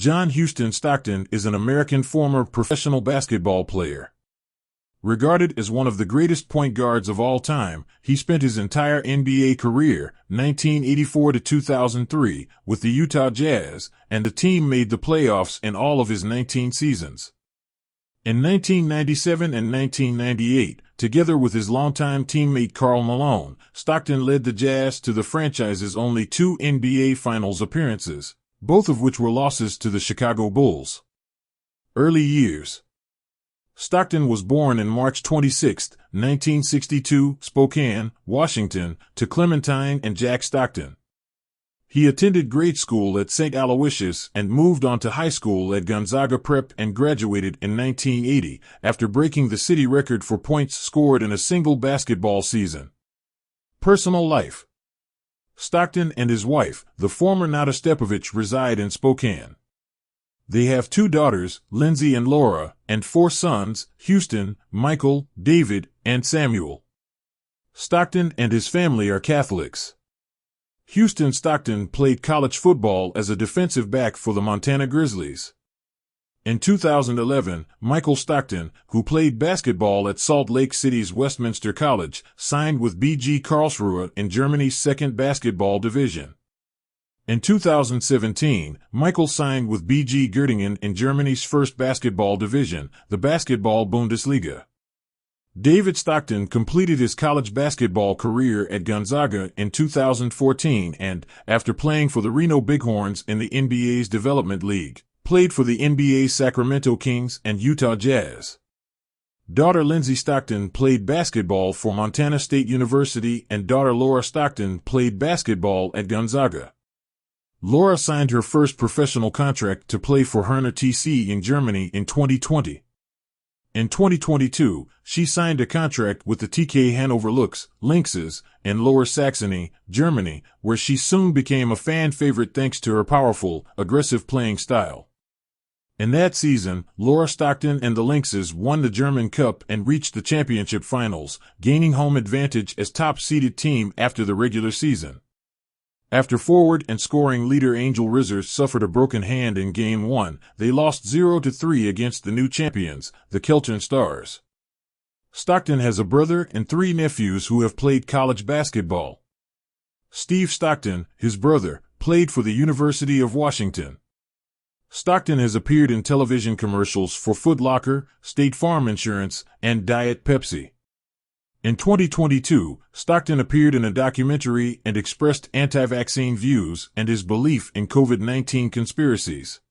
John Houston Stockton is an American former professional basketball player. Regarded as one of the greatest point guards of all time, he spent his entire NBA career, 1984 to 2003, with the Utah Jazz, and the team made the playoffs in all of his 19 seasons. In 1997 and 1998, together with his longtime teammate Karl Malone, Stockton led the Jazz to the franchise's only 2 NBA Finals appearances, both of which were losses to the Chicago Bulls. Early years. Stockton was born on March 26, 1962, Spokane, Washington, to Clementine and Jack Stockton. He attended grade school at St. Aloysius and moved on to high school at Gonzaga Prep and graduated in 1980 after breaking the city record for points scored in a single basketball season. Personal life. Stockton and his wife, the former Nada Stepovich, reside in Spokane. They have 2 daughters, Lindsay and Laura, and 4 sons, Houston, Michael, David, and Samuel. Stockton and his family are Catholics. Houston Stockton played college football as a defensive back for the Montana Grizzlies. In 2011, Michael Stockton, who played basketball at Salt Lake City's Westminster College, signed with BG Karlsruhe in Germany's second basketball division. In 2017, Michael signed with BG Göttingen in Germany's first basketball division, the Basketball Bundesliga. David Stockton completed his college basketball career at Gonzaga in 2014 and, after playing for the Reno Bighorns in the NBA's Development League, played for the NBA's Sacramento Kings and Utah Jazz. Daughter Lindsay Stockton played basketball for Montana State University and daughter Laura Stockton played basketball at Gonzaga. Laura signed her first professional contract to play for Herner TC in Germany in 2020. In 2022, she signed a contract with the TK Hannover Lynxes, in Lower Saxony, Germany, where she soon became a fan favorite thanks to her powerful, aggressive playing style. In that season, Laura Stockton and the Lynxes won the German Cup and reached the championship finals, gaining home advantage as top-seeded team after the regular season. After forward and scoring leader Angel Rizzer suffered a broken hand in Game 1, they lost 0-3 against the new champions, the Kelton Stars. Stockton has a brother and 3 nephews who have played college basketball. Steve Stockton, his brother, played for the University of Washington. Stockton has appeared in television commercials for Foot Locker, State Farm Insurance, and Diet Pepsi. In 2022, Stockton appeared in a documentary and expressed anti-vaccine views and his belief in COVID-19 conspiracies.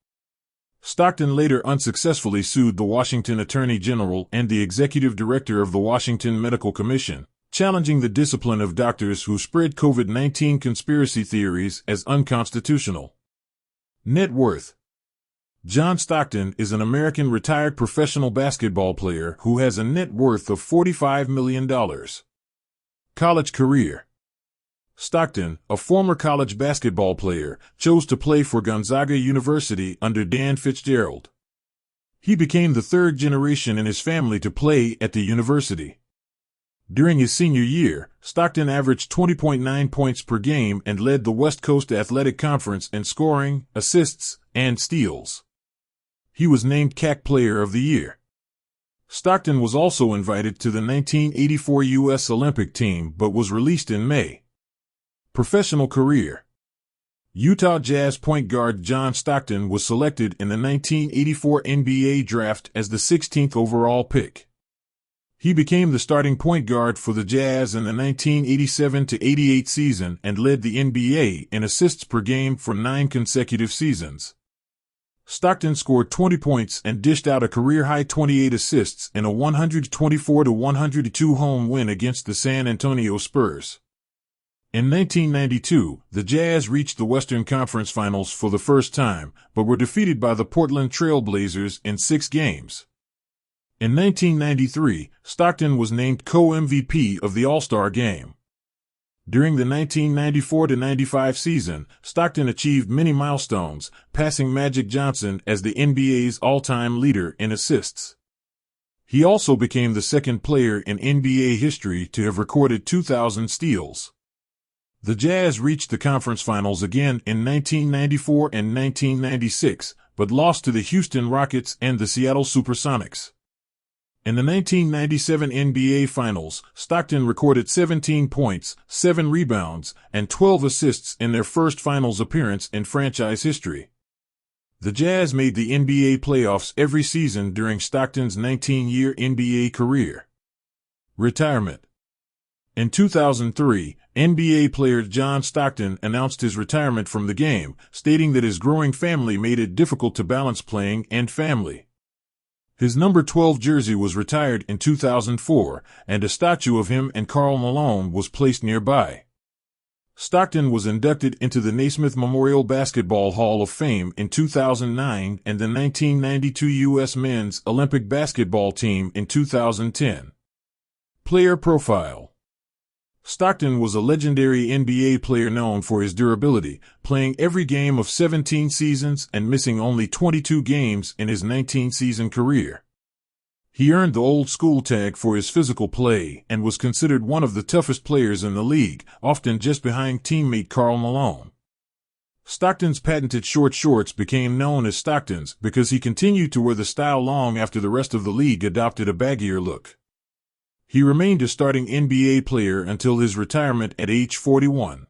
Stockton later unsuccessfully sued the Washington Attorney General and the Executive Director of the Washington Medical Commission, challenging the discipline of doctors who spread COVID-19 conspiracy theories as unconstitutional. Net worth. John Stockton is an American retired professional basketball player who has a net worth of $45 million. College career. Stockton, a former college basketball player, chose to play for Gonzaga University under Dan Fitzgerald. He became the 3rd generation in his family to play at the university. During his senior year, Stockton averaged 20.9 points per game and led the West Coast Athletic Conference in scoring, assists, and steals. He was named CAC Player of the Year. Stockton was also invited to the 1984 U.S. Olympic team but was released in May. Professional career. Utah Jazz point guard John Stockton was selected in the 1984 NBA draft as the 16th overall pick. He became the starting point guard for the Jazz in the 1987-88 season and led the NBA in assists per game for 9 consecutive seasons. Stockton scored 20 points and dished out a career-high 28 assists in a 124-102 home win against the San Antonio Spurs. In 1992, the Jazz reached the Western Conference Finals for the first time, but were defeated by the Portland Trail Blazers in 6 games. In 1993, Stockton was named co-MVP of the All-Star Game. During the 1994-95 season, Stockton achieved many milestones, passing Magic Johnson as the NBA's all-time leader in assists. He also became the second player in NBA history to have recorded 2,000 steals. The Jazz reached the conference finals again in 1994 and 1996, but lost to the Houston Rockets and the Seattle Supersonics. In the 1997 NBA Finals, Stockton recorded 17 points, 7 rebounds, and 12 assists in their first finals appearance in franchise history. The Jazz made the NBA playoffs every season during Stockton's 19-year NBA career. Retirement. In 2003, NBA player John Stockton announced his retirement from the game, stating that his growing family made it difficult to balance playing and family. His number 12 jersey was retired in 2004, and a statue of him and Karl Malone was placed nearby. Stockton was inducted into the Naismith Memorial Basketball Hall of Fame in 2009 and the 1992 U.S. Men's Olympic Basketball Team in 2010. Player profile. Stockton was a legendary NBA player known for his durability, playing every game of 17 seasons and missing only 22 games in his 19-season career. He earned the old school tag for his physical play and was considered one of the toughest players in the league, often just behind teammate Karl Malone. Stockton's patented short shorts became known as Stocktons because he continued to wear the style long after the rest of the league adopted a baggier look. He remained a starting NBA player until his retirement at age 41.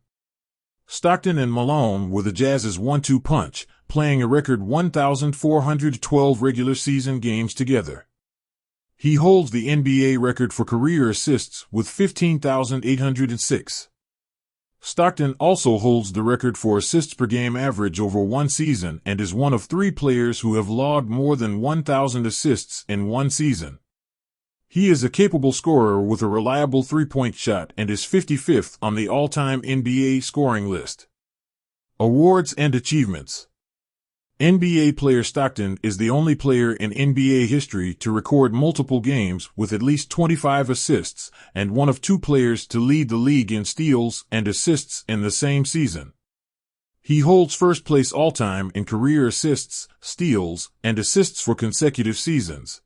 Stockton and Malone were the Jazz's 1-2 punch, playing a record 1,412 regular season games together. He holds the NBA record for career assists with 15,806. Stockton also holds the record for assists per game average over one season and is one of 3 players who have logged more than 1,000 assists in one season. He is a capable scorer with a reliable three-point shot and is 55th on the all-time NBA scoring list. Awards and achievements. NBA player Stockton is the only player in NBA history to record multiple games with at least 25 assists and one of 2 players to lead the league in steals and assists in the same season. He holds first place all-time in career assists, steals, and assists for consecutive seasons.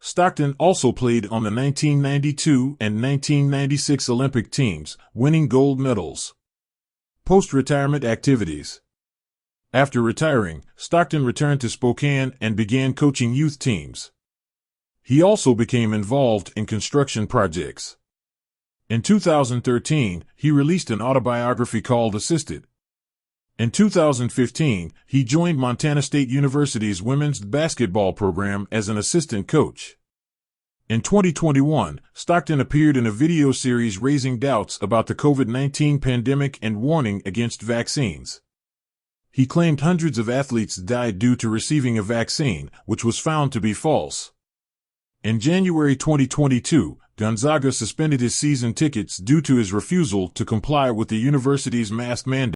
Stockton also played on the 1992 and 1996 Olympic teams, winning gold medals. Post-retirement activities. After retiring, Stockton returned to Spokane and began coaching youth teams. He also became involved in construction projects. In 2013, he released an autobiography called Assisted. In 2015, he joined Montana State University's women's basketball program as an assistant coach. In 2021, Stockton appeared in a video series raising doubts about the COVID-19 pandemic and warning against vaccines. He claimed hundreds of athletes died due to receiving a vaccine, which was found to be false. In January 2022, Gonzaga suspended his season tickets due to his refusal to comply with the university's mask mandate.